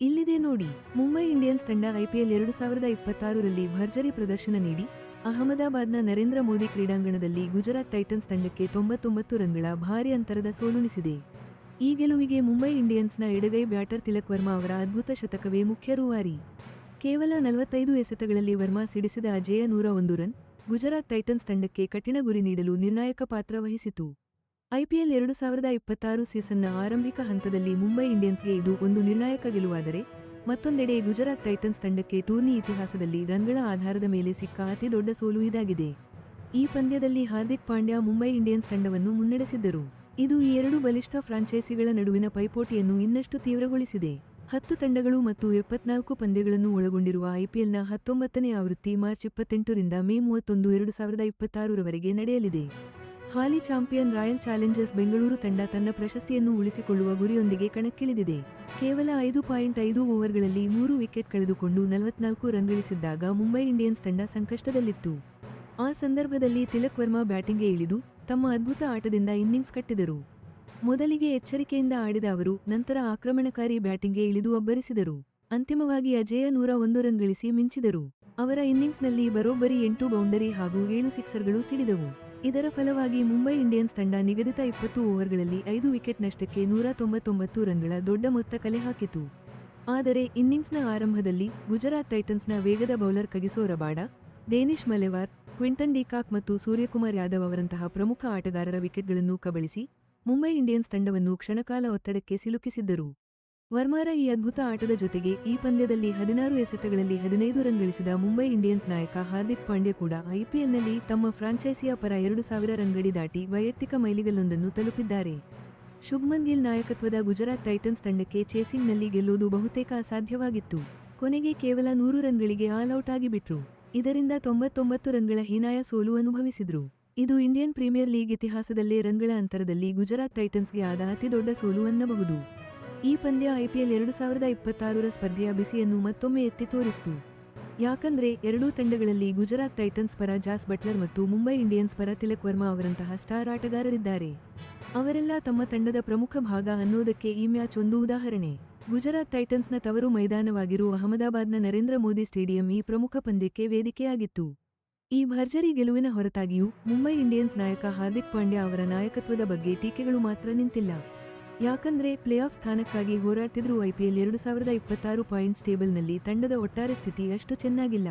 ಇಲ್ಲಿದೆ ನೋಡಿ. ಮುಂಬೈ ಇಂಡಿಯನ್ಸ್ ತಂಡ ಐಪಿಎಲ್ 2026ರಲ್ಲಿ ಭರ್ಜರಿ ಪ್ರದರ್ಶನ ನೀಡಿ ಅಹಮದಾಬಾದ್ನ ನರೇಂದ್ರ ಮೋದಿ ಕ್ರೀಡಾಂಗಣದಲ್ಲಿ ಗುಜರಾತ್ ಟೈಟನ್ಸ್ ತಂಡಕ್ಕೆ 99 ರನ್ಗಳ ಭಾರೀ ಅಂತರದ ಸೋಲುಣಿಸಿದೆ. ಈ ಗೆಲುವಿಗೆ ಮುಂಬೈ ಇಂಡಿಯನ್ಸ್ನ ಎಡಗೈ ಬ್ಯಾಟರ್ ತಿಲಕ್ ವರ್ಮಾ ಅವರ ಅದ್ಭುತ ಶತಕವೇ ಮುಖ್ಯ ರೂವಾರಿ. ಕೇವಲ 45 ಎಸೆತಗಳಲ್ಲಿ ವರ್ಮಾ ಸಿಡಿಸಿದ ಅಜೇಯ 101 ರನ್ ಗುಜರಾತ್ ಟೈಟನ್ಸ್ ತಂಡಕ್ಕೆ ಕಠಿಣ ಗುರಿ ನೀಡಲು ನಿರ್ಣಾಯಕ ಪಾತ್ರ ವಹಿಸಿತು. ಐಪಿಎಲ್ 2026 ಸೀಸನ್ನ ಆರಂಭಿಕ ಹಂತದಲ್ಲಿ ಮುಂಬೈ ಇಂಡಿಯನ್ಸ್ಗೆ ಇದು ಒಂದು ನಿರ್ಣಾಯಕ ಗೆಲುವಾದರೆ, ಮತ್ತೊಂದೆಡೆ ಗುಜರಾತ್ ಟೈಟನ್ಸ್ ತಂಡಕ್ಕೆ ಟೂರ್ನಿ ಇತಿಹಾಸದಲ್ಲಿ ರನ್ಗಳ ಆಧಾರದ ಮೇಲೆ ಸಿಕ್ಕ ಅತಿ ದೊಡ್ಡ ಸೋಲು ಇದಾಗಿದೆ. ಈ ಪಂದ್ಯದಲ್ಲಿ ಹಾರ್ದಿಕ್ ಪಾಂಡ್ಯ ಮುಂಬೈ ಇಂಡಿಯನ್ಸ್ ತಂಡವನ್ನು ಮುನ್ನಡೆಸಿದ್ದರು. ಇದು ಈ ಎರಡು ಬಲಿಷ್ಠ ಫ್ರಾಂಚೈಸಿಗಳ ನಡುವಿನ ಪೈಪೋಟಿಯನ್ನು ಇನ್ನಷ್ಟು ತೀವ್ರಗೊಳಿಸಿದೆ. 10 ತಂಡಗಳು ಮತ್ತು 74 ಪಂದ್ಯಗಳನ್ನು ಒಳಗೊಂಡಿರುವ ಐಪಿಎಲ್ನ 19ನೇ ಆವೃತ್ತಿ ಮಾರ್ಚ್ 28 ರಿಂದ ಮೇ 31, 2026ರವರೆಗೆ ನಡೆಯಲಿದೆ. ಹಾಲಿ ಚಾಂಪಿಯನ್ ರಾಯಲ್ ಚಾಲೆಂಜರ್ಸ್ ಬೆಂಗಳೂರು ತಂಡ ತನ್ನ ಪ್ರಶಸ್ತಿಯನ್ನು ಉಳಿಸಿಕೊಳ್ಳುವ ಗುರಿಯೊಂದಿಗೆ ಕಣಕ್ಕಿಳಿದಿದೆ. ಕೇವಲ 5.5 ಓವರ್ಗಳಲ್ಲಿ 3 ವಿಕೆಟ್ ಕಳೆದುಕೊಂಡು 44 ರನ್ ಗಳಿಸಿದ್ದಾಗ ಮುಂಬೈ ಇಂಡಿಯನ್ಸ್ ತಂಡ ಸಂಕಷ್ಟದಲ್ಲಿತ್ತು. ಆ ಸಂದರ್ಭದಲ್ಲಿ ತಿಲಕ್ ವರ್ಮಾ ಬ್ಯಾಟಿಂಗ್ಗೆ ಇಳಿದು ತಮ್ಮ ಅದ್ಭುತ ಆಟದಿಂದ ಇನ್ನಿಂಗ್ಸ್ ಕಟ್ಟಿದರು. ಮೊದಲಿಗೆ ಎಚ್ಚರಿಕೆಯಿಂದ ಆಡಿದ ಅವರು ನಂತರ ಆಕ್ರಮಣಕಾರಿ ಬ್ಯಾಟಿಂಗ್ಗೆ ಇಳಿದು ಅಬ್ಬರಿಸಿದರು. ಅಂತಿಮವಾಗಿ ಅಜೇಯ 101 ರನ್ ಗಳಿಸಿ ಮಿಂಚಿದರು. ಅವರ ಇನ್ನಿಂಗ್ಸ್ನಲ್ಲಿ ಬರೋಬ್ಬರಿ 8 ಬೌಂಡರಿ ಹಾಗೂ 7 ಸಿಕ್ಸರ್ಗಳು ಸಿಡಿದವು. ಇದರ ಫಲವಾಗಿ ಮುಂಬೈ ಇಂಡಿಯನ್ಸ್ ತಂಡ ನಿಗದಿತ 20 ಓವರ್ಗಳಲ್ಲಿ 5 ವಿಕೆಟ್ ನಷ್ಟಕ್ಕೆ 199 ರನ್ಗಳ ದೊಡ್ಡ ಮೊತ್ತ ಕಲೆ ಹಾಕಿತು. ಆದರೆ ಇನ್ನಿಂಗ್ಸ್ನ ಆರಂಭದಲ್ಲಿ ಗುಜರಾತ್ ಟೈಟನ್ಸ್ನ ವೇಗದ bowler Kagiso Rabada, Danish Malewar, Quinton de Kock ಮತ್ತು ಸೂರ್ಯಕುಮಾರ್ ಯಾದವ್ ಅವರಂತಹ ಪ್ರಮುಖ ಆಟಗಾರರ ವಿಕೆಟ್ಗಳನ್ನು ಕಬಳಿಸಿ ಮುಂಬೈ ಇಂಡಿಯನ್ಸ್ ತಂಡವನ್ನು ಕ್ಷಣಕಾಲ ಒತ್ತಡಕ್ಕೆ ಸಿಲುಕಿಸಿದ್ದರು. ವರ್ಮಾರ ಈ ಅದ್ಭುತ ಆಟದ ಜೊತೆಗೆ ಈ ಪಂದ್ಯದಲ್ಲಿ 16 ಎಸೆತಗಳಲ್ಲಿ 15 ರನ್ ಗಳಿಸಿದ ಮುಂಬೈ ಇಂಡಿಯನ್ಸ್ ನಾಯಕ ಹಾರ್ದಿಕ್ ಪಾಂಡ್ಯ ಕೂಡ ಐಪಿಎಲ್ನಲ್ಲಿ ತಮ್ಮ ಫ್ರಾಂಚೈಸಿಯ ಪರ 2000 ರನ್ ಗಡಿ ದಾಟಿ ವೈಯಕ್ತಿಕ ಮೈಲಿಗಲ್ಲೊಂದನ್ನು ತಲುಪಿದ್ದಾರೆ. ಶುಭ್ಮನ್ ಗಿಲ್ ನಾಯಕತ್ವದ ಗುಜರಾತ್ ಟೈಟನ್ಸ್ ತಂಡಕ್ಕೆ ಚೇಸಿಂಗ್ನಲ್ಲಿ ಗೆಲ್ಲುವುದು ಬಹುತೇಕ ಅಸಾಧ್ಯವಾಗಿತ್ತು. ಕೊನೆಗೆ ಕೇವಲ 100 ರನ್ಗಳಿಗೆ ಆಲ್ಔಟ್ ಆಗಿಬಿಟ್ರು. ಇದರಿಂದ 99 ರನ್ಗಳ ಹೀನಾಯ ಸೋಲು ಅನುಭವಿಸಿದ್ರು. ಇದು ಇಂಡಿಯನ್ ಪ್ರೀಮಿಯರ್ ಲೀಗ್ ಇತಿಹಾಸದಲ್ಲೇ ರನ್ಗಳ ಅಂತರದಲ್ಲಿ ಗುಜರಾತ್ ಟೈಟನ್ಸ್ಗೆ ಆದ ಅತಿದೊಡ್ಡ ಸೋಲು ಅನ್ನಬಹುದು. ಈ ಪಂದ್ಯ ಐಪಿಎಲ್ 2026ರ ಸ್ಪರ್ಧೆಯ ಬಿಸಿಯನ್ನು ಮತ್ತೊಮ್ಮೆ ಎತ್ತಿ ತೋರಿಸಿತು. ಯಾಕಂದ್ರೆ ಎರಡೂ ತಂಡಗಳಲ್ಲಿ ಗುಜರಾತ್ ಟೈಟನ್ಸ್ ಪರ ಜಾಸ್ ಬಟ್ಲರ್ ಮತ್ತು ಮುಂಬೈ ಇಂಡಿಯನ್ಸ್ ಪರ ತಿಲಕ್ ವರ್ಮಾ ಅವರಂತಹ ಸ್ಟಾರ್ ಆಟಗಾರರಿದ್ದಾರೆ. ಅವರೆಲ್ಲ ತಮ್ಮ ತಂಡದ ಪ್ರಮುಖ ಭಾಗ ಅನ್ನೋದಕ್ಕೆ ಈ ಮ್ಯಾಚ್ ಒಂದು ಉದಾಹರಣೆ. ಗುಜರಾತ್ ಟೈಟನ್ಸ್ನ ತವರು ಮೈದಾನವಾಗಿರುವ ಅಹಮದಾಬಾದ್ನ ನರೇಂದ್ರ ಮೋದಿ ಸ್ಟೇಡಿಯಂ ಈ ಪ್ರಮುಖ ಪಂದ್ಯಕ್ಕೆ ವೇದಿಕೆಯಾಗಿತ್ತು. ಈ ಭರ್ಜರಿ ಗೆಲುವಿನ ಹೊರತಾಗಿಯೂ ಮುಂಬೈ ಇಂಡಿಯನ್ಸ್ ನಾಯಕ ಹಾರ್ದಿಕ್ ಪಾಂಡ್ಯ ಅವರ ನಾಯಕತ್ವದ ಬಗ್ಗೆ ಟೀಕೆಗಳು ಮಾತ್ರ ನಿಂತಿಲ್ಲ. ಯಾಕಂದ್ರೆ ಪ್ಲೇಆಫ್ ಸ್ಥಾನಕ್ಕಾಗಿ ಹೋರಾಡ್ತಿದ್ರೂ ಐಪಿಎಲ್ 2026 ಪಾಯಿಂಟ್ಸ್ ಟೇಬಲ್ನಲ್ಲಿ ತಂಡದ ಒಟ್ಟಾರೆ ಸ್ಥಿತಿ ಅಷ್ಟು ಚೆನ್ನಾಗಿಲ್ಲ.